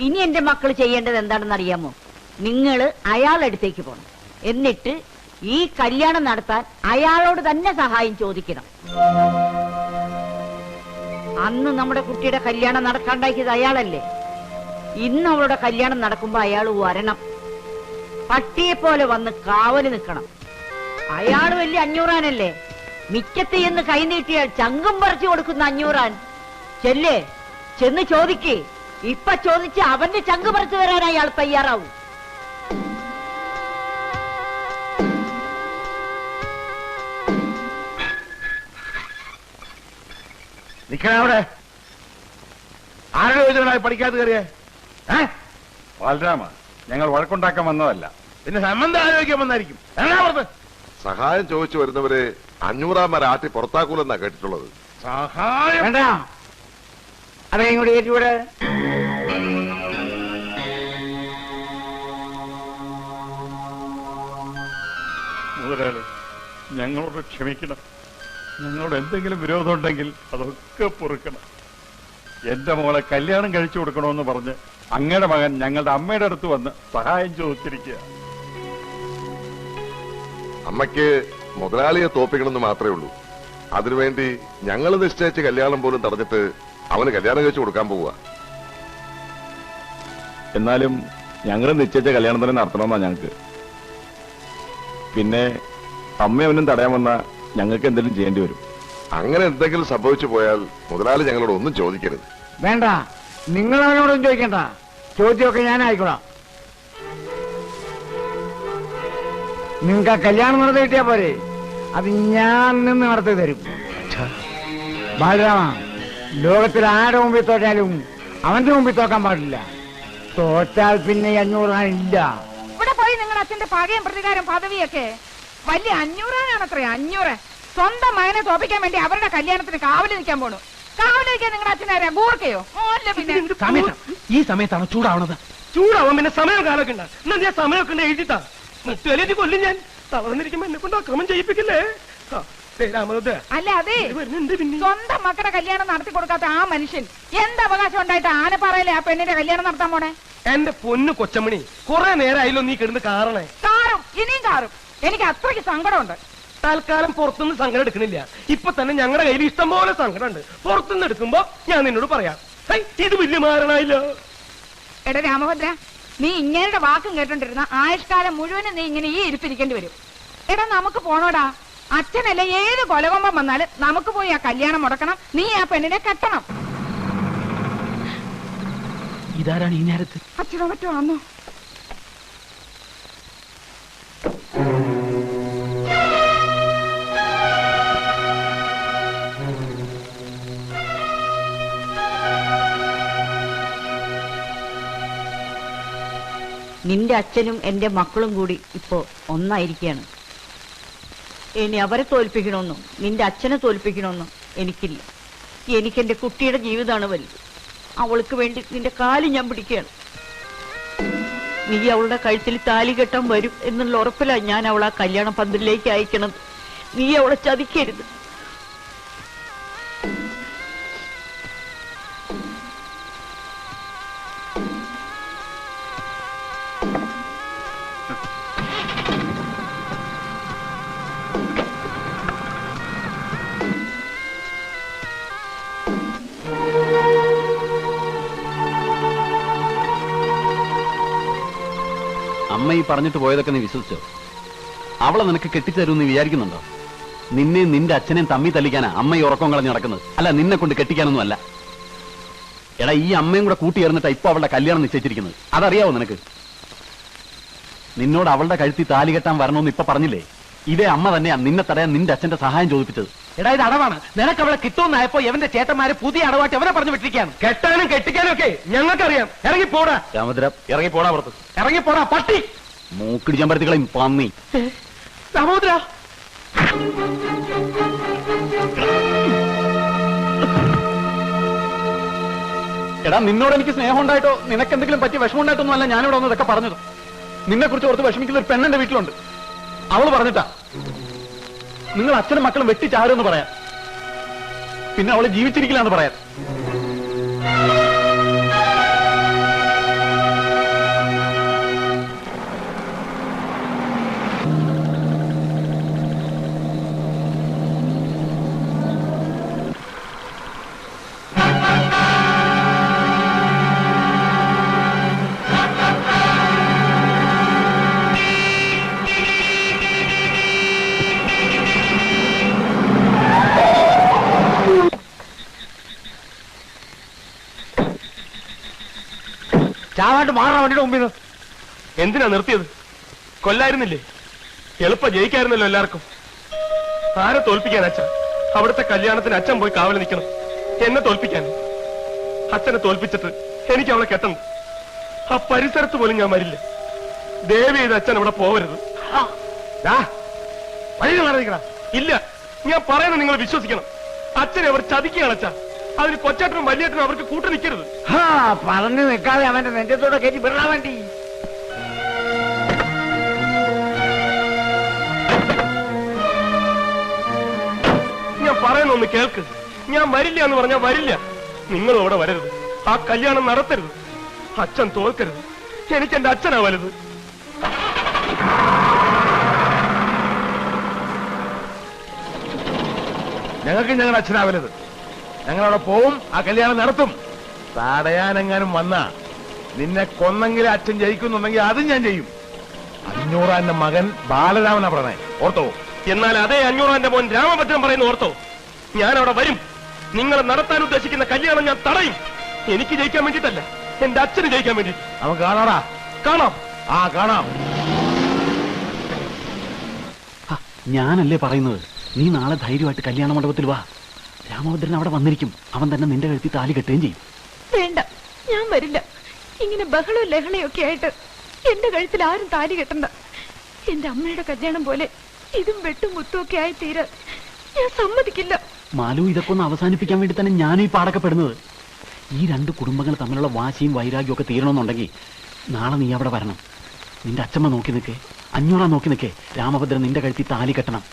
ഇനി എന്റെ മക്കൾ ചെയ്യേണ്ടത് എന്താണെന്ന് അറിയാമോ? നിങ്ങള് അയാളടുത്തേക്ക് പോണം. എന്നിട്ട് ഈ കല്യാണം നടത്താൻ അയാളോട് തന്നെ സഹായം ചോദിക്കണം. അന്ന് നമ്മുടെ കുട്ടിയുടെ കല്യാണം നടക്കാണ്ടാക്കിയത് അയാളല്ലേ? ഇന്ന് അവളുടെ കല്യാണം നടക്കുമ്പോ അയാൾ വരണം. പട്ടിയെ പോലെ വന്ന് കാവല് നിൽക്കണം. അയാള് വലിയ അഞ്ഞൂറാനല്ലേ? മിക്കത്ത് എന്ന് കൈനീട്ടിയാൽ ചങ്കും പറിച്ചു കൊടുക്കുന്ന അഞ്ഞൂറാൻ. ചെല്ലേ, ചെന്ന് ചോദിക്കേ. ഇപ്പൊ ചോദിച്ച് അവന്റെ ചങ്ക് പറിച്ചു തരാൻ അയാൾ തയ്യാറാവും. നിക്കണവിടെ. ആരുടെ ചോദിച്ചാൽ പഠിക്കാതെ കയറിയേ? ബാലരാമ, ഞങ്ങൾ വഴക്കുണ്ടാക്കാൻ വന്നതല്ല. പിന്നെ സംബന്ധം ആലോചിക്കാൻ വന്നായിരിക്കും. സഹായം ചോദിച്ചു വരുന്നവരെ 500 ആട്ടി പുറത്താക്കൂലെന്നാ കേട്ടിട്ടുള്ളത്. സഹായം വേണ്ട, അതെ ഇങ്ങോട്ട് കയറ്റിവിടെ. മുതലാളി, ഞങ്ങളോട് ക്ഷമിക്കണം. ഞങ്ങളോട് എന്തെങ്കിലും വിരോധം ഉണ്ടെങ്കിൽ അതൊക്കെ പൊറുക്കണം. എന്റെ മോളെ കല്യാണം കഴിച്ചു കൊടുക്കണമെന്ന് പറഞ്ഞ് അങ്ങയുടെ മകൻ ഞങ്ങളുടെ അമ്മയുടെ അടുത്ത് വന്ന് സഹായം ചോദിച്ചിരിക്കുക. അമ്മയ്ക്ക് മുതലാളിയെ തോപ്പിക്കണമെന്ന് മാത്രമേ ഉള്ളൂ. അതിനുവേണ്ടി ഞങ്ങൾ നിശ്ചയിച്ച കല്യാണം പോലും തടഞ്ഞിട്ട് അവന് കല്യാണം കഴിച്ചു കൊടുക്കാൻ പോവുക. എന്നാലും ഞങ്ങൾ നിശ്ചയിച്ച കല്യാണം തന്നെ നടത്തണമെന്നാ ഞങ്ങൾക്ക്. പിന്നെ അമ്മയവനും തടയാൻ വന്ന ഞങ്ങൾക്ക് എന്തെങ്കിലും ചെയ്യേണ്ടി വരും. അങ്ങനെ എന്തെങ്കിലും സംഭവിച്ചു പോയാൽ മുതലാളി ഞങ്ങളോട് ഒന്നും ചോദിക്കരുത്. വേണ്ട, നിങ്ങൾ അവനോടൊന്നും ചോദിക്കണ്ട. ചോദ്യമൊക്കെ ഞാനായിക്കോളാം. നിങ്ങൾക്ക് ആ കല്യാണം നടത്തി കിട്ടിയാ പോരെ? അത് ഞാൻ നിന്ന് നടത്തി തരും. ബാലരാമ, ലോകത്തിൽ ആരുടെ മുമ്പിൽ തോറ്റാലും അവന്റെ മുമ്പിൽ തോക്കാൻ പാടില്ല. തോറ്റാൽ പിന്നെ 500 ഇല്ല. ഇവിടെ പോയി നിങ്ങളുടെ അച്ഛന്റെ പകയും പ്രതികാരം പദവിയൊക്കെ വലിയ 500 500. സ്വന്തം മകനെ തോപ്പിക്കാൻ വേണ്ടി അവരുടെ കല്യാണത്തിന് കാവല് നിൽക്കാൻ പോണു. കാവല് നിൽക്കാൻ നിങ്ങളുടെ അച്ഛനാരാ? ഗൂർക്കയോ? അല്ല പിന്നെ ഈ സമയത്താണ് ചൂടാവണത്. ചൂടാവാൻ പിന്നെ സമയം കാലൊക്കെ ഉണ്ട്. എന്നാ ഞാൻ സമയമൊക്കെ ഉണ്ട് എഴുതിത്താ. മുറ്റുവലേറ്റ് കൊല്ലും ഞാൻ. തളർന്നിരിക്കുമ്പോ എന്നെ കൊണ്ട് അക്രമം ചെയ്യിപ്പിക്കില്ലേ? അല്ല, അതെ, സ്വന്തം മക്കളുടെ കല്യാണം നടത്തി കൊടുക്കാത്ത ആ മനുഷ്യൻ എന്ത് അവകാശം ഉണ്ടായിട്ട് ആനപ്പാറയിലെ ആ പെണ്ണിന്റെ കല്യാണം നടത്താൻ പോണേ? എന്റെ പൊന്നു കൊച്ചമണി, കുറെ നേരമായില്ലോ നീ കിടന്ന് കാറണേ. കാറും, ഇനിയും കാറും. എനിക്ക് അത്രയ്ക്ക് സങ്കടമുണ്ട്. തൽക്കാലം പുറത്തുനിന്ന് സങ്കടം എടുക്കണില്ല. ഇപ്പൊ തന്നെ ഞങ്ങളുടെ കയ്യിൽ ഇഷ്ടംപോലെ സങ്കടം ഉണ്ട്. പുറത്തുനിന്ന് എടുക്കുമ്പോ ഞാൻ നിന്നോട് പറയാം. ഇത് വലിയ മാരണായില്ലോ. എടാ രാമഭദ്ര, നീ ഇങ്ങനെ വാക്കും കേട്ടോണ്ടിരുന്ന ആയുഷ്കാലം മുഴുവനും നീ ഇങ്ങനെ ഈ ഇരിപ്പിരിക്കേണ്ടി വരും. എടാ, നമുക്ക് പോണോടാ. അച്ഛനല്ല ഏത് കൊലകൊമ്പം വന്നാലും നമുക്ക് പോയി ആ കല്യാണം മുടക്കണം. നീ ആ പെണ്ണിനെ കെട്ടണം. ഇതാരാണ് ഈ നേരത്ത്? അച്ഛനോ മറ്റോ ആന്നോ? നിന്റെ അച്ഛനും എന്റെ മക്കളും കൂടി ഇപ്പോ ഒന്നായിരിക്കുകയാണ്. ഇനി അവരെ തോൽപ്പിക്കണമെന്നും നിന്റെ അച്ഛനെ തോൽപ്പിക്കണമെന്നും എനിക്കില്ല. എനിക്കെന്റെ കുട്ടിയുടെ ജീവിതമാണ് വലുത്. അവൾക്ക് വേണ്ടി നിന്റെ കാല് ഞാൻ പിടിക്കുകയാണ്. നീ അവളുടെ കഴുത്തിൽ താലി കെട്ടാൻ വരും എന്നുള്ള ഉറപ്പിലാണ് ഞാൻ അവളെ ആ കല്യാണ പന്തലിലേക്ക് അയക്കണത്. നീ അവളെ ചതിക്കരുത്. അമ്മ ഈ പറഞ്ഞിട്ട് പോയതൊക്കെ നീ വിശ്വസിച്ചോ? അവളെ നിനക്ക് കെട്ടിത്തരും നീ വിചാരിക്കുന്നുണ്ടോ? നിന്നെ നിന്റെ അച്ഛനെയും തമ്മി തല്ലിക്കാനാ അമ്മ ഈ ഉറക്കം കളഞ്ഞ് നടക്കുന്നത്. അല്ല, നിന്നെ കൊണ്ട് കെട്ടിക്കാനൊന്നും അല്ല. എടാ, ഈ അമ്മയും കൂടെ കൂട്ടിയേർന്നിട്ടാ ഇപ്പൊ അവളുടെ കല്യാണം നിശ്ചയിച്ചിരിക്കുന്നത്. അതറിയാവോ നിനക്ക്? നിന്നോട് അവളുടെ കഴുത്തി താലി കെട്ടാൻ വരണമെന്ന് ഇപ്പൊ പറഞ്ഞില്ലേ? ഇതേ അമ്മ തന്നെയാ നിന്നെ തടയാൻ നിന്റെ അച്ഛന്റെ സഹായം ചോദിപ്പിച്ചത്. എടാ, ഇത് അടവാണ്. നിനക്ക് അവളെ കിട്ടുമെന്നായപ്പോ എവന്റെ ചേട്ടന്മാര് പുതിയ അടവായിട്ട് അവനെ പറഞ്ഞു വിട്ടിരിക്കുകയാണ്. കെട്ടാനും കെട്ടിക്കാനും ഒക്കെ ഞങ്ങൾക്കറിയാം. ഇറങ്ങിപ്പോടാ രാമഭദ്ര, ഇറങ്ങിപ്പോടാ പുറത്ത്. ഇറങ്ങിപ്പോടാ പട്ടി. മൂക്കിടി ചമ്പരത്തികളെയും പന്നി. സഹോദര, എടാ, നിന്നോട് എനിക്ക് സ്നേഹം ഉണ്ടായിട്ടോ നിനക്ക് എന്തെങ്കിലും പറ്റി വിഷമം ഉണ്ടായിട്ടൊന്നും അല്ല ഞാനിവിടെ വന്ന് ഇതൊക്കെ പറഞ്ഞത്. നിന്നെ കുറിച്ച് ഓർത്ത് വിഷമിക്കുന്ന ഒരു പെണ്ണെന്റെ വീട്ടിലുണ്ട്. അവള് പറഞ്ഞിട്ടാ നിങ്ങൾ അച്ഛനും മക്കളും വെട്ടിച്ചാരുമെന്ന് പറയാം. പിന്നെ അവള് ജീവിച്ചിരിക്കില്ലാന്ന് പറയാം. ചാവാണ്ട് മാറണം അവന്റെ മുമ്പിൽ നിന്ന്. എന്തിനാ നിർത്തിയത്? കൊല്ലായിരുന്നില്ലേ? എളുപ്പം ജയിക്കായിരുന്നല്ലോ എല്ലാവർക്കും. ആരെ തോൽപ്പിക്കാൻ അച്ഛ? അവിടുത്തെ കല്യാണത്തിന് അച്ഛൻ പോയി കാവൽ നിൽക്കണം. എന്നെ തോൽപ്പിക്കാൻ. അച്ഛനെ തോൽപ്പിച്ചിട്ട് എനിക്ക് അവളെ കെട്ടണം. ആ പരിസരത്ത് പോലും ഞാൻ വരില്ല. ദേവി ചെയ്ത് അച്ഛൻ അവിടെ പോവരുത്. ഇല്ല, ഞാൻ പറയുന്നത് നിങ്ങൾ വിശ്വസിക്കണം. അച്ഛനെ അവർ ചതിക്കുകയാണ് അച്ഛ. അതിന് കൊച്ചേട്ടനും വലിയേട്ടനും അവർക്ക് കൂട്ടു നിൽക്കരുത്. പറഞ്ഞു നിൽക്കാതെ അവന്റെ നെഞ്ചത്തോടെ കയറ്റി വിടാൻ വേണ്ടി. ഞാൻ പറയുന്നൊന്ന് കേൾക്ക്. ഞാൻ വരില്ല എന്ന് പറഞ്ഞാൽ വരില്ല. നിങ്ങളും അവിടെ വരരുത്. ആ കല്യാണം നടത്തരുത്. അച്ഛൻ തോൽക്കരുത്. എനിക്ക് എന്റെ അച്ഛനാ വലുത്. ഞങ്ങൾക്ക് ഞങ്ങളുടെ അച്ഛനാവരുത്. ഞങ്ങളവിടെ പോവും, ആ കല്യാണം നടത്തും. തടയാനെങ്ങാനും വന്നാ നിന്നെ കൊന്നെങ്കിൽ അച്ഛൻ ജയിക്കുന്നുണ്ടെങ്കിൽ അതും ഞാൻ ചെയ്യും. 500 മകൻ ബാലരാമനാ പറഞ്ഞേ, ഓർത്തോ? എന്നാൽ അതേ 500 മോൻ രാമഭദ്രൻ പറയുന്ന ഓർത്തോ? ഞാൻ അവിടെ വരും. നിങ്ങൾ നടത്താൻ ഉദ്ദേശിക്കുന്ന കല്യാണം ഞാൻ തടയും. എനിക്ക് ജയിക്കാൻ വേണ്ടിയിട്ടല്ല, എന്റെ അച്ഛന് ജയിക്കാൻ വേണ്ടിയിട്ട്. നമുക്ക് കാണാടാ. കാണാം. ആ കാണാം. ഞാനല്ലേ പറയുന്നത്, നീ നാളെ ധൈര്യമായിട്ട് കല്യാണ മണ്ഡപത്തിൽ വാ. രാമഭദ്രൻ അവിടെ വന്നിരിക്കും. അവൻ തന്നെ നിന്റെ കഴുത്തി താലി കെട്ടുകയും ചെയ്യും. വേണ്ട, ഞാൻ വരില്ല. ഇങ്ങനെ ബഹളവും ലഹളയും ഒക്കെ ആയിട്ട് എന്റെ കഴുത്തിൽ ആരും താലി കെട്ടണ്ട. എന്റെ അമ്മയുടെ കല്യാണം പോലെ ഇതും വെട്ടും കുത്തും ഒക്കെ ആയി തീരാൻ ഞാൻ സമ്മതിക്കില്ല. മാലു, ഇതൊക്കെ ഒന്ന് അവസാനിപ്പിക്കാൻ വേണ്ടി തന്നെ ഞാനും ഈ പാടക്കപ്പെടുന്നത്. ഈ രണ്ട് കുടുംബങ്ങൾ തമ്മിലുള്ള വാശിയും വൈരാഗ്യവും ഒക്കെ തീരണമെന്നുണ്ടെങ്കിൽ നാളെ നീ അവിടെ വരണം. നിന്റെ അച്ഛമ്മ നോക്കി നിൽക്കേ, 500 നോക്കി നിൽക്കേ. രാമഭദ്രൻ നിന്റെ കഴുത്തി താലി കെട്ടണം.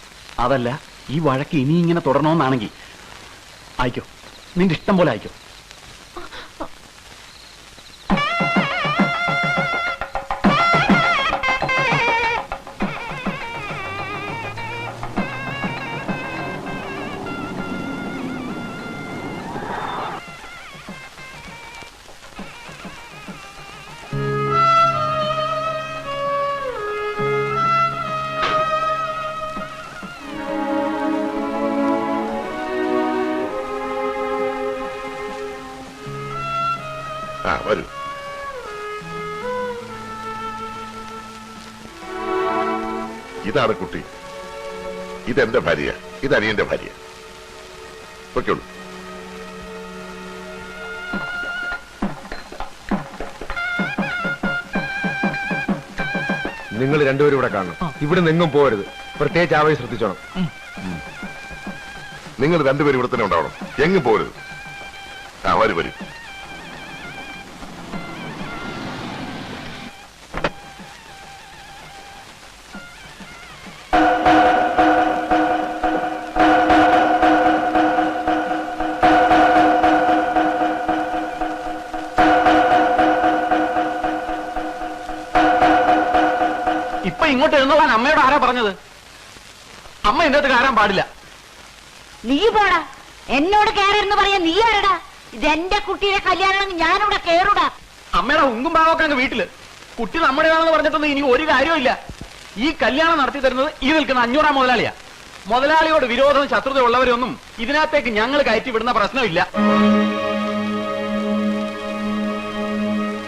അതല്ല, ഈ വഴക്ക് ഇനി ഇങ്ങനെ തുടരണമെന്നാണെങ്കിൽ അയക്കോ, നിന്റെ ഇഷ്ടം പോലെ അയക്കോ. വരൂ. ഇതാണ് കുട്ടി. ഇതെന്റെ ഭാര്യ, ഇത് അനിയന്റെ ഭാര്യ. പൊയ്ക്കോളൂ. നിങ്ങൾ രണ്ടുപേരും ഇവിടെ കാണണം. ഇവിടെ നിന്നും പോകരുത്. പ്രത്യേകിച്ച് ആവയെ ശ്രദ്ധിച്ചോണം. നിങ്ങൾ രണ്ടുപേരും ഇവിടെ തന്നെ ഉണ്ടാവണം, എങ്ങും പോകരുത്. വരൂ വരൂ. ഇപ്പൊ ഇങ്ങോട്ട് എഴുന്നള്ളാൻ അമ്മയോട് ആരാ പറഞ്ഞത്? അമ്മ എന്റെ അടുത്ത് കയറാൻ പാടില്ല. നീ പോടാ. എന്നോട് കയറെന്ന് പറയാ നീ ആരടാ? ഇതെന്റെ കുട്ടിയുടെ കല്യാണം, ഞാനിവിടെ കയറൂടാ. അമ്മയുടെ ഉങ്കും ഭാഗമൊക്കെ അങ്ങ് വീട്ടില്. കുട്ടി നമ്മുടേതാണെന്ന് പറഞ്ഞിട്ടൊന്നും ഇനി ഒരു കാര്യമില്ല. ഈ കല്യാണം നടത്തി തരുന്നത് ഈ നിൽക്കുന്ന 500 മുതലാളിയാ. മുതലാളിയോട് വിരോധം ശത്രുത ഉള്ളവരൊന്നും ഇതിനകത്തേക്ക് ഞങ്ങൾ കയറ്റി വിടുന്ന പ്രശ്നമില്ല.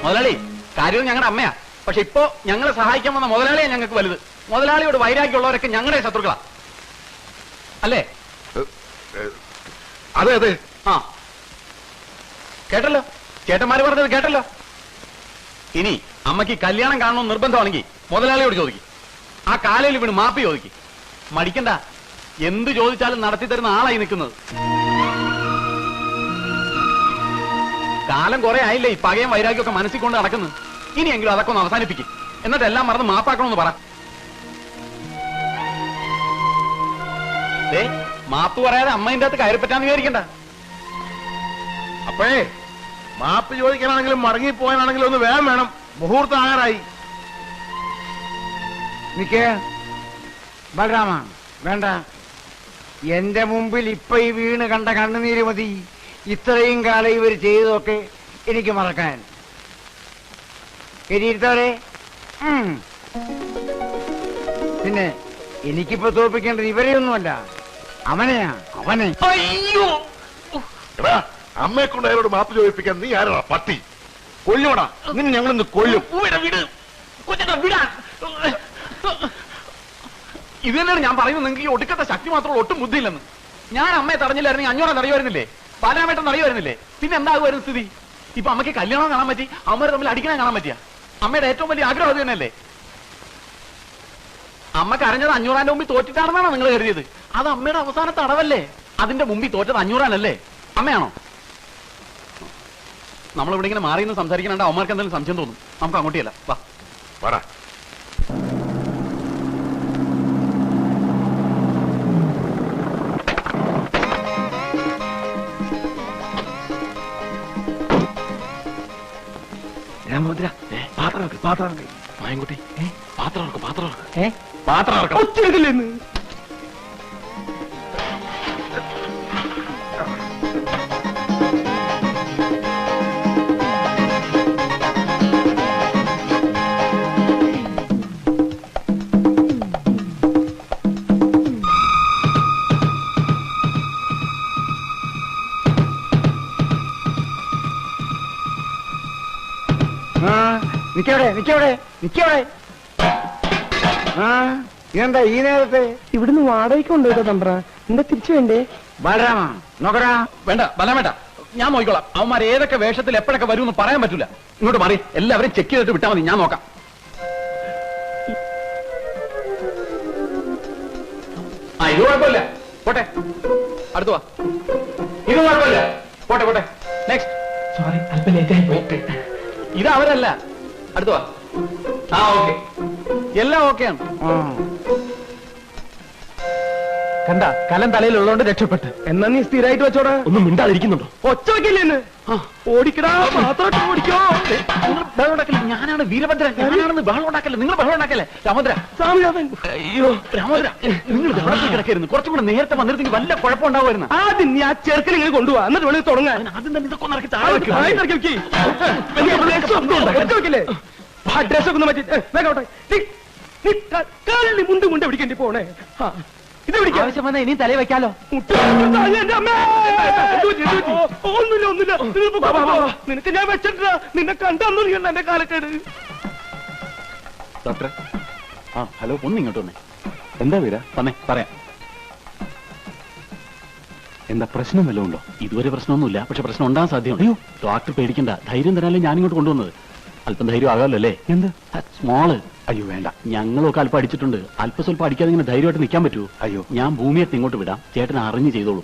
മുതലാളി, കാര്യം ഞങ്ങളുടെ അമ്മയാ. പക്ഷെ ഇപ്പോ ഞങ്ങളെ സഹായിക്കാൻ വന്ന മുതലാളിയെ ഞങ്ങൾക്ക് വലുത്. മുതലാളിയോട് വൈരാഗ്യമുള്ളവരൊക്കെ ഞങ്ങളുടെ ശത്രുക്കളാ, അല്ലേ? അതെ അതെ. ആ, കേട്ടല്ലോ, ചേട്ടന്മാര് പറഞ്ഞത് കേട്ടല്ലോ. ഇനി അമ്മയ്ക്ക് കല്യാണം കാണണമെന്ന് നിർബന്ധമാണെങ്കിൽ മുതലാളിയോട് ചോദിക്കും. ആ കാലയിൽ വീണ് മാപ്പി ചോദിക്കും. മടിക്കണ്ട, എന്ത് ചോദിച്ചാലും നടത്തി തരുന്ന ആളായി നിൽക്കുന്നത്. കാലം കുറെ ആയില്ലേ ഈ പകയും വൈരാഗ്യമൊക്കെ മനസ്സിൽ കൊണ്ട് നടക്കുന്നു. ഇനിയെങ്കിലും അതൊക്കെ ഒന്ന് അവസാനിപ്പിക്കും. എന്നിട്ട് എല്ലാം മറന്ന് മാപ്പാക്കണമെന്ന് പറ. മാപ്പ് പറയാതെ അമ്മേന്റെ അകത്ത് കയറിപ്പറ്റാന്ന് വിചാരിക്കണ്ട. അപ്പോഴേ മാപ്പ് ചോദിക്കാനാണെങ്കിലും മടങ്ങിപ്പോകാനാണെങ്കിലും ഒന്ന് വേഗം വേണം. മുഹൂർത്തം ആകാറായി. നിക്ക് ബലരാമ, വേണ്ട. എന്റെ മുമ്പിൽ ഇപ്പൊ ഈ വീണ് കണ്ട കണ്ണുനീര് മതി ഇത്രയും കാലം ഇവർ ചെയ്തതൊക്കെ എനിക്ക് മറക്കാൻ. എരിയിരുത്തവരെ. പിന്നെ എനിക്കിപ്പോ തോൽപ്പിക്കേണ്ടത് ഇവരെയൊന്നുമല്ല, അവനെയാ, അവനെ. അയ്യോ, എടാ, അമ്മയെ കൊണ്ട് അയാളോട് മാപ്പ് ചോദിപ്പിക്കാൻ നീ ആരാ? പട്ടി. കൊല്ലുവാടാ നിന്നെ ഞങ്ങളിന്ന് കൊല്ലും. ഇത് തന്നെയാണ് ഞാൻ പറയുന്നത്. നിങ്ങൾക്ക് ഈ ഒടുക്കത്തെ ശക്തി മാത്രമല്ല, ഒട്ടും ബുദ്ധിയില്ലെന്ന്. ഞാൻ അമ്മയെ തടഞ്ഞില്ലായിരുന്നെങ്കിൽ അഞ്ഞൂറെ അറിയുമായിരുന്നില്ലേ, ബാലരാമേട്ടൻ അറിയുമായിരുന്നില്ലേ? പിന്നെ എന്താകുമായിരുന്നു സ്ഥിതി? ഇപ്പൊ അമ്മയ്ക്ക് കല്യാണം കാണാൻ പറ്റി, അമ്മമാരെ തമ്മിൽ അടിക്കണം കാണാൻ പറ്റിയ? അമ്മയുടെ ഏറ്റവും വലിയ ആഗ്രഹം അത് തന്നെയല്ലേ? അമ്മ കരഞ്ഞത് 500 മുമ്പിൽ തോറ്റിട്ടാണെന്നാണോ നിങ്ങൾ കരുതിയത്? അത് അമ്മയുടെ അവസാനത്തെ അടവല്ലേ? അതിന്റെ മുമ്പിൽ തോറ്റത് 500 അമ്മയാണോ? നമ്മളിവിടെ ഇങ്ങനെ മാറി നിന്ന് സംസാരിക്കണ അമ്മമാർക്ക് എന്തെങ്കിലും സംശയം തോന്നും. നമുക്ക് അങ്ങോട്ടിയല്ല, വാ വാടാ. രാമഭദ്ര പാത്രം മായൻകുട്ടി പാത്രം ഒച്ചയെടുക്കില്ലെന്ന്. നിക്കവിടെ. ആ ഇതെന്താ ഈ നേരത്തെ? ഇവിടുന്ന് വാടകയ്ക്ക് കൊണ്ടുപോയിട്ടോ തമ്പ്ര, എന്താ തിരിച്ചു വേണ്ടേ? ബാലരാമ നോക്കടാ. വേണ്ട ബലമേട്ട, ഞാൻ നോക്കിക്കോളാം. അവന്മാർ ഏതൊക്കെ വേഷത്തിൽ എപ്പോഴൊക്കെ വരുമെന്ന് പറയാൻ പറ്റൂല. ഇങ്ങോട്ട് മാറി, എല്ലാവരും ചെക്ക് ചെയ്തിട്ട് വിട്ടാൽ മതി, ഞാൻ നോക്കാം. ആ ഇത് കുഴപ്പമില്ല, പോട്ടെ. അടുത്ത് വാ. ഇത് കുഴപ്പമില്ല, പോട്ടെ. നെക്സ്റ്റ്. സോറി, അല്പം ലേറ്റായി പോയിട്ട്. ഇത് അവരല്ല, അടുത്ത് വാ. ആ ഓക്കെ, എല്ലാം ഓക്കെയാണ്. കണ്ട കലം തലയിലുള്ളതുകൊണ്ട് രക്ഷപ്പെട്ട്. എന്നാ നീ സ്ഥിരമായിട്ട് വെച്ചോടാ. ഒന്നും മിണ്ടാതിരിക്കുന്നുണ്ടോ? ഒച്ച വയ്ക്കില്ലേ? ഓടിക്കടാ, മാത്രം ഓടിക്കോ. നിങ്ങൾ ബഹളം ഉണ്ടാക്കല്ലേ? ഞാനാണ് വീരഭദ്രൻ, ഞാനാണെന്ന് ബഹളം ഉണ്ടാക്കല്ലേ? നിങ്ങൾ ബഹളം ഉണ്ടാക്കല്ലേ? രാമോദ്ര, അയ്യോ രാമോദ്ര, നിങ്ങൾ ബഹളത്തിൽ കിടക്കായിരുന്നു. കുറച്ചും കൂടെ നേരത്തെ വന്നിരുന്നെങ്കിൽ വല്ല കുഴപ്പമുണ്ടാവുമായിരുന്നു. ആദ്യം നീ ആ ചെറുക്കൽ ഇങ്ങനെ കൊണ്ടുപോവാ, എന്നിട്ട് വേണമെങ്കിൽ തുടങ്ങാൻ. ആദ്യം തന്നെ ഇതൊക്കെ ഒന്ന് ഇറക്കി താഴെ വെക്ക്. ഡ്രസ് ഒക്കെ ഒന്ന് മാറ്റി വേഗോട്ടെ. നീ മുണ്ട് പിടിക്കേണ്ടി പോണേ. ഇത് ആവശ്യം വന്നാ ഇനിയും തലയിൽ വെക്കാലോ. ഒന്നുമില്ല. നിനക്ക് ഞാൻ വെച്ചിട്ടാ, നിന്നെ കണ്ടു എന്റെ കാലക്കേട്. ഡോക്ടറെ, ആ ഹലോ, ഒന്ന് ഇങ്ങോട്ട് വന്നേ. എന്താ വീര? വന്നേ പറയാം. എന്താ പ്രശ്നം വല്ലതും ഉണ്ടോ? ഇതുവരെ പ്രശ്നമൊന്നുമില്ല, പക്ഷെ പ്രശ്നം ഉണ്ടാകാൻ സാധ്യതയുണ്ട്. അയ്യോ ഡോക്ടർ പേടിക്കണ്ട, ധൈര്യം തരാനല്ലേ ഞാനിങ്ങോട്ട് കൊണ്ടുവന്നത്. അല്പം ധൈര്യം ആകാമല്ലോ അല്ലേ? എന്ത് സ്മോള്? അയ്യോ വേണ്ട, ഞങ്ങളൊക്കെ അല്പം അടിച്ചിട്ടുണ്ട്. അല്പം സ്വല്പം അടിക്കാതെ ഇങ്ങനെ ധൈര്യമായിട്ട് നിൽക്കാൻ പറ്റുമോ? അയ്യോ, ഞാൻ ഭൂമിയെ ഇങ്ങോട്ട് വിടാം, ചേട്ടൻ അറിഞ്ഞ് ചെയ്തോളൂ.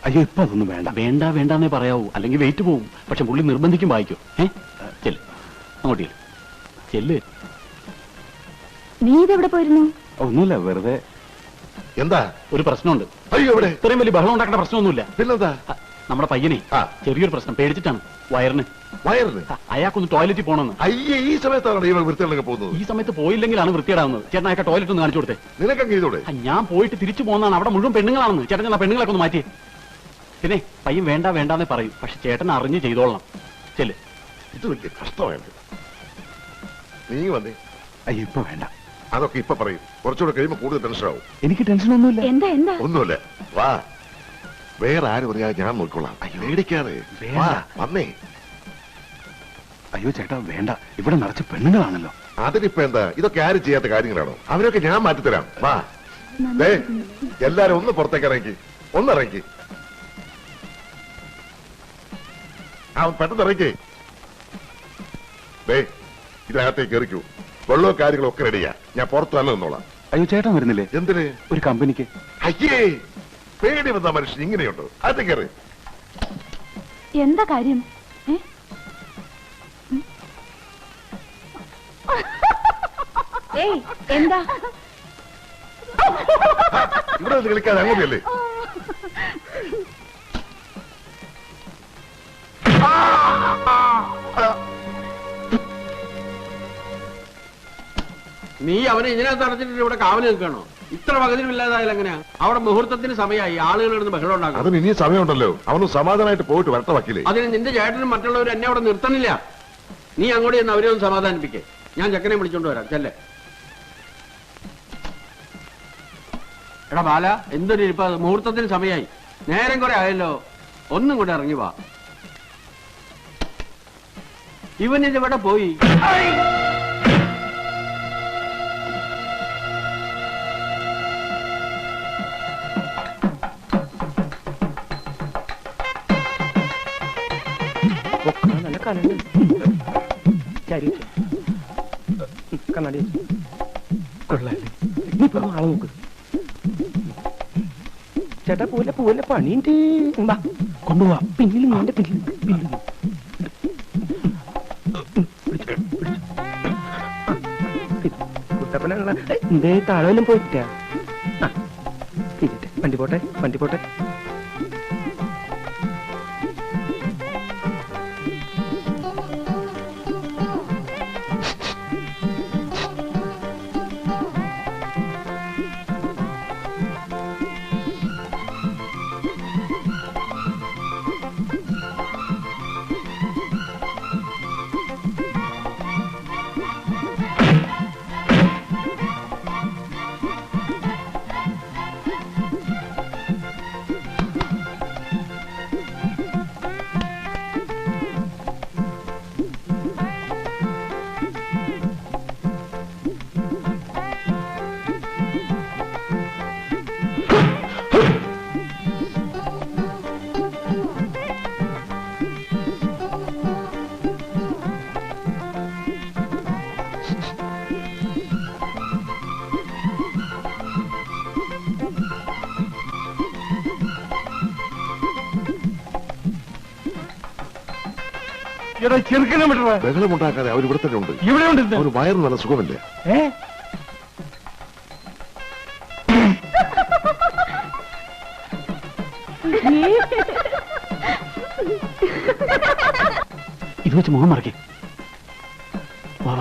അയ്യോ ഇപ്പൊ അതൊന്നും വേണ്ടെന്നേ പറയാവൂ, അല്ലെങ്കിൽ വെയിറ്റ് പോവും. പക്ഷെ പുള്ളി നിർബന്ധിക്കും വായിക്കോ. ചെല്ല്, അങ്ങോട്ട് ചെല്ല്. നീ ഇതെവിടെ പോയിരുന്നു? ഒന്നുമില്ല, വെറുതെ. എന്താ? ഒരു പ്രശ്നമുണ്ട്. അയ്യോ എവിടെ? ഇത്രയും വലിയ ബഹളം ഉണ്ടാക്കേണ്ട പ്രശ്നമൊന്നുമില്ല. പിന്നെന്താ? നമ്മുടെ പയ്യനെ ചെറിയൊരു പ്രശ്നം, പേടിച്ചിട്ടാണ്. വയറിന് അയാൾക്കൊന്ന് ടോയ്ലറ്റിൽ പോകണമെന്ന്. അയ്യേ, ഈ സമയത്താണ് ഇവർ വൃത്തികളൊക്കെ പോകുന്നത്. ഈ സമയത്ത് പോയില്ലെങ്കിലാണ് വൃത്തിയിടാവുന്നത്. ചേട്ടൻ അയാൾക്ക് ടോയ്ലറ്റ് ഒന്ന് കാണിച്ചു കൊടുത്തേ. നിനക്കങ്ങ് ചെയ്തോടെ? ഞാൻ പോയിട്ട് തിരിച്ചു പോകുന്നതാണ്, അവിടെ മുഴുവൻ പെണ്ണുങ്ങളാണെന്ന്. ചേട്ടൻ ആ പെണ്ണുങ്ങളൊക്കെ ഒന്ന് മാറ്റിയേ. പിന്നെ പയ്യൻ വേണ്ടാന്നേ പറയും, പക്ഷെ ചേട്ടൻ അറിഞ്ഞ് ചെയ്തോളണം. ചെല്ല്. ഇത് വലിയ കഷ്ടമായിട്ട്. നീ വന്നേ. അയ്യോ ഇപ്പൊ വേണ്ട, അതൊക്കെ ഇപ്പൊ പറയും. കുറച്ചുകൂടെ കഴിയുമ്പോ കൂടുതൽ ടെൻഷനാവും. എനിക്ക് ടെൻഷനൊന്നുമില്ല. എന്താ ഒന്നുമില്ല, വാ. വേറെ ആര് പറഞ്ഞാൽ ഞാൻ നോക്കിക്കൊള്ളാം. പേടിക്കാതെ വന്നേ. അയ്യോ ചേട്ടാ വേണ്ട, ഇവിടെ നിറച്ച് പെണ്ണുങ്ങളാണല്ലോ. അതിനിപ്പോ എന്താ? ഇതൊക്കെ ആരും ചെയ്യാത്ത കാര്യങ്ങളാണോ? അവരൊക്കെ ഞാൻ മാറ്റിത്തരാം. വാ, എല്ലാരും ഒന്ന് പുറത്തേക്ക് ഇറങ്ങി, ഒന്നിറങ്ങി. പെട്ടെന്ന് ഇറങ്ങി. ഇതിനകത്തേക്ക് എറിക്കൂ. വെള്ളവും കാര്യങ്ങളും ഒക്കെ റെഡിയാ. ഞാൻ പുറത്തു തന്നെ നിന്നോളാം. അയ്യോ ചേട്ടൻ വരുന്നില്ലേ? എന്തിന്? ഒരു കമ്പനിക്ക്. അയ്യേ, പേടി വന്ന മനുഷ്യൻ ഇങ്ങനെയുണ്ടോ? അത് കയറി. എന്താ കാര്യം? എന്താ ഇവിടെ നിന്ന് കളിക്കാതെ അങ്ങോട്ടല്ലേ? നീ അവനെ ഇതിനകത്ത് അടച്ചിട്ട് ഇവിടെ കാവല് നിൽക്കണോ? ഇത്ര പകുതിയില്ലാതായാലും എങ്ങനെയാ? അവിടെ മുഹൂർത്തത്തിന് സമയമായി, ആളുകൾ ഇരുന്ന് ബഹളം ഉണ്ടാക്കും. അതിന് ഇനിയും സമയമുണ്ടല്ലോ. അവന് സമാധാനമായിട്ട് പോയിട്ട് വരട്ടെ വക്കീലേ. അതിന് നിന്റെ ചേട്ടനും മറ്റുള്ളവരും എന്നെ അവിടെ നിർത്തണില്ല. നീ അങ്ങോട്ട് ചെന്ന് അവരെ ഒന്ന് സമാധാനിപ്പിക്കേ. ഞാൻ ചെക്കനെ വിളിച്ചോണ്ട് വരാം. ചെല്ലേ. എടാ ബാല, എന്തൊരു ഇരിപ്പ, മുഹൂർത്തത്തിന് സമയമായി, നേരം കുറെ ആയല്ലോ. ഒന്നും കൂടെ ഇറങ്ങി വാ. ഇവനിതിവിടെ പോയി. നല്ല കണ്ണുണ്ട്. കണ്ണാടി കൊള്ളാല്ലേ? നീ ഇപ്പൊ ആളെ നോക്ക്. ചേട്ടാ പോലെ പോലെ പണിയുണ്ട്. കൊണ്ടുപോവാ. പിന്നിൽ നിന്റെ പിന്നിൽ കുട്ടപ്പനുള്ള എന്തേ താഴെല്ലാം പോയിട്ടാ. വണ്ടി പോട്ടെ വണ്ടി പോട്ടെ. ബഹളമുണ്ടാക്കാതെ അവർ ഇവിടെ തന്നെ ഉണ്ട്. അവർ വയറ് നല്ല സുഖമല്ലേ? ഇത് വെച്ച് മുഖം മറക്കേ. വാ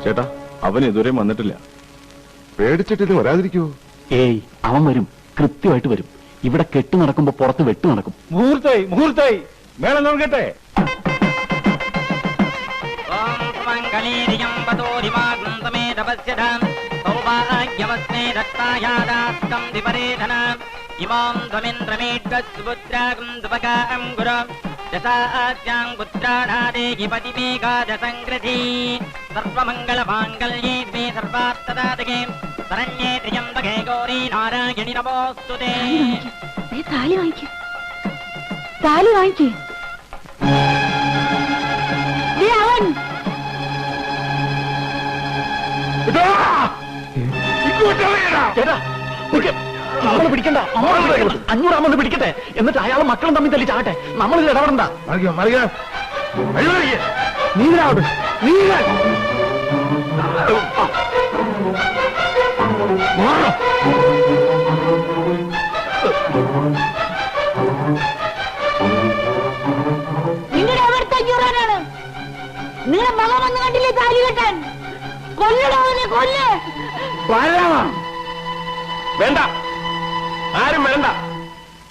ചേട്ടാ, അവൻ ഇതുവരെ വന്നിട്ടില്ല. പേടിച്ചിട്ടിന് വരാതിരിക്കൂ. ഏയ്, അവൻ വരും, കൃത്യമായിട്ട് വരും. ഇവിടെ കെട്ട് നടക്കുമ്പോ പുറത്ത് വെട്ട് നടക്കും. മുഹൂർത്തായി മേളം നോക്കട്ടെ. ഇമാം ധ്വമിന്ദ്രമേഡ്ഗസ്സുപുത്രാകും ദുപകാം ഗുരം ദശാസ്യാം പുത്രാണാദേഹി പതിമേകാദശംകൃതി സർവമംഗളമാംഗല്യേ ദ്വേ സർവാർത്ഥദാതകേ ശരണ്യേ ത്ര്യംബകേ ഗൗരീ നാരായണി നമോസ്തുതേ. താലി വാങ്ങിക്കേ, താലി വാങ്ങിക്കേ. അവൻ നമ്മള് പിടിക്കണ്ട, 500 അമ്മ പിടിക്കട്ടെ. എന്നിട്ട് അയാളെ മക്കളും തമ്മിൽ തല്ലി ചാകട്ടെ. നമ്മളിൽ ഇടപെടണ്ട. നീരാവട്ടെ, നിങ്ങളുടെ അവിടുത്തെ അഞ്ഞൂറാനാണ്. നിങ്ങളുടെ മകൻ വന്ന് കണ്ടില്ലേ താലി കെട്ടാൻ? കൊല്ലടവനെ കൊല്ല്. വേണ്ട, ആരും വേണ്ട,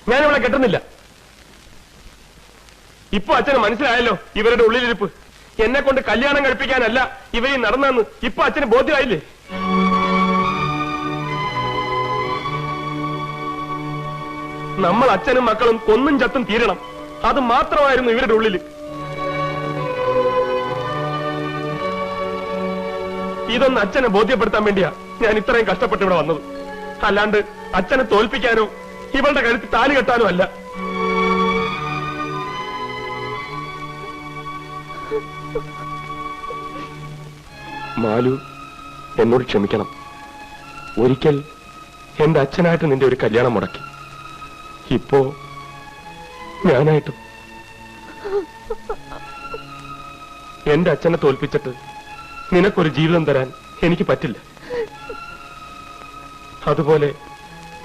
ഞാനിവിടെ കെട്ടുന്നില്ല. ഇപ്പൊ അച്ഛന് മനസ്സിലായല്ലോ ഇവരുടെ ഉള്ളിലിരിപ്പ്. എന്നെ കൊണ്ട് കല്യാണം കഴിപ്പിക്കാനല്ല ഇവരീ നടന്നെന്ന് ഇപ്പൊ അച്ഛന് ബോധ്യമായില്ലേ? നമ്മൾ അച്ഛനും മക്കളും കൊന്നും ചത്തും തീരണം, അത് മാത്രമായിരുന്നു ഇവരുടെ ഉള്ളിൽ. ഇതൊന്ന് അച്ഛനെ ബോധ്യപ്പെടുത്താൻ വേണ്ടിയാ ഞാൻ ഇത്രയും കഷ്ടപ്പെട്ട് ഇവിടെ വന്നത്. അല്ലാണ്ട് അച്ഛനെ തോൽപ്പിക്കാനോ ഇവളുടെ കഴുത്ത് താലി കെട്ടാനോ അല്ല. മാലു, എന്നോട് ക്ഷമിക്കണം. ഒരിക്കൽ എന്റെ അച്ഛനായിട്ട് നിന്റെ ഒരു കല്യാണം മുടക്കി. ഇപ്പോ ഞാനായിട്ടും എന്റെ അച്ഛനെ തോൽപ്പിച്ചിട്ട് നിനക്കൊരു ജീവിതം തരാൻ എനിക്ക് പറ്റില്ല. അതുപോലെ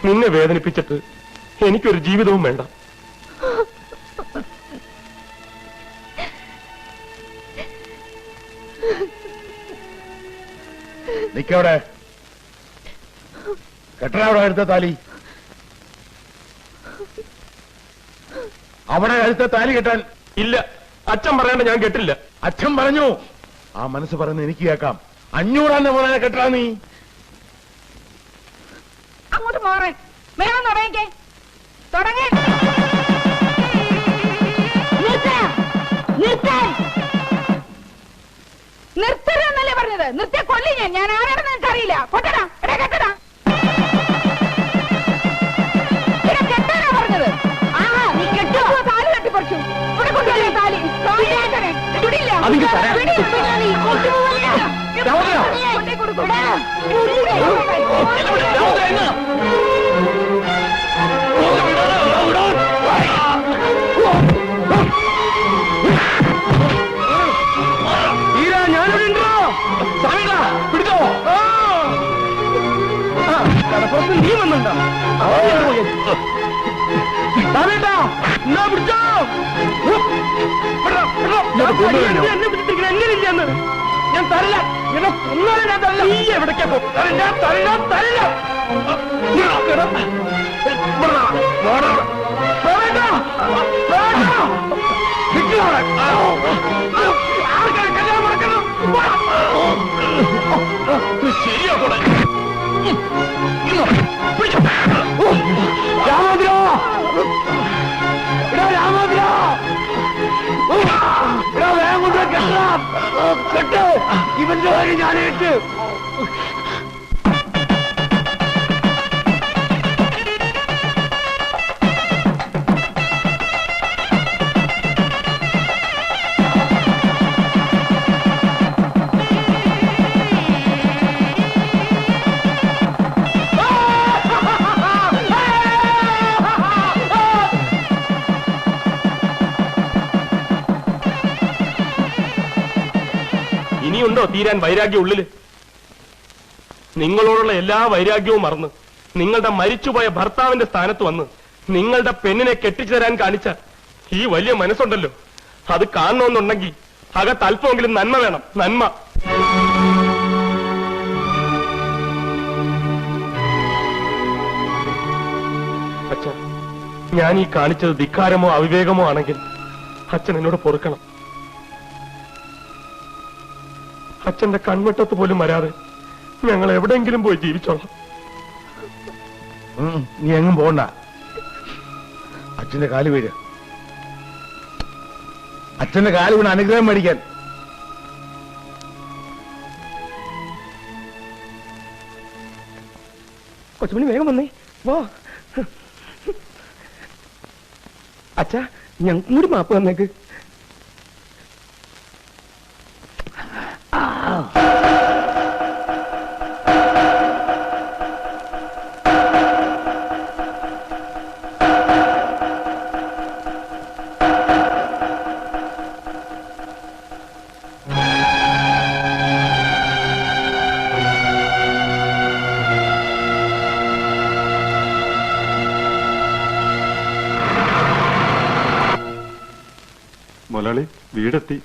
നിന്നെ വേദനിപ്പിച്ചിട്ട് എനിക്കൊരു ജീവിതവും വേണ്ട. നിക്കവിടെ. കെട്ടവിടെ അടുത്ത താലി. അവിടെ അടുത്ത താലി കെട്ടാൻ. ഇല്ല, അച്ഛൻ പറയാണ്ട് ഞാൻ കെട്ടില്ല. അച്ഛൻ പറഞ്ഞു. ആ മനസ്സ് പറയുന്നത് എനിക്ക് കേൾക്കാം. 500 പോലെ കെട്ടാ നീ. അങ്ങോട്ട് മാറേ, വേണം തുടങ്ങിക്കേ, തുടങ്ങേ. നിർത്തരുന്നല്ലേ പറഞ്ഞത്? നിർത്തിയ കൊല്ലി ഞാൻ ആരാണെന്ന് നിനക്ക് അറിയില്ല. കൊട്ടടാ, എടാ കെട്ടടാ, കെട്ടാനാ പറഞ്ഞത്. നീ കെട്ടോ, താലി കെട്ടിപ്പറിച്ചു. ഇവിടെ കൊണ്ടുവരേ താലി. വിടില്ല. നീ വന്നുണ്ടോ? എങ്ങനെയില്ലെന്ന് ഞാൻ തരില്ല. എന്നെ ഒന്നാലും ഞാൻ തരില്ല. നീ എവിടേക്കാ പോ? ഞാൻ തരില്ല, തരില്ല. ശരിയാ കൂടെ. രാമോദ്രോ, രാമോദ്രോ, വേഗം കൊണ്ട് കെട്ടാം. കെട്ട്, ഇവന്റെ കാര്യം ഞാനേറ്റ്. ഇനിയുണ്ടോ തീരാൻ വൈരാഗ്യം ഉള്ളില്? നിങ്ങളോടുള്ള എല്ലാ വൈരാഗ്യവും മറന്ന് നിങ്ങളുടെ മരിച്ചുപോയ ഭർത്താവിന്റെ സ്ഥാനത്ത് വന്ന് നിങ്ങളുടെ പെണ്ണിനെ കെട്ടിച്ചു തരാൻ കാണിച്ച ഈ വലിയ മനസ്സുണ്ടല്ലോ, അത് കാണണമെന്നുണ്ടെങ്കിൽ അകത്ത് അല്പമെങ്കിലും നന്മ വേണം. നന്മ. അച്ഛാ, ഞാൻ ഈ കാണിച്ചത് ധിക്കാരമോ അവിവേകമോ ആണെങ്കിൽ അച്ഛൻ എന്നോട് പൊറുക്കണം. അച്ഛന്റെ കൺവെട്ടത്ത് പോലും വരാതെ ഞങ്ങൾ എവിടെയെങ്കിലും പോയി ജീവിച്ചോളാം. നീ എങ്ങും പോണ്ട. അച്ഛന്റെ കാല് വീഴ്. അച്ഛന്റെ കാല് വീണ് അനുഗ്രഹം മേടിക്കാൻ. കൊച്ചുമണി വേഗം വന്നേ, വാ. അച്ഛാ, ഞങ്ങൾക്കും കൂടി മാപ്പ് തന്നേക്ക്. മുതലാളി, വീടെത്തി.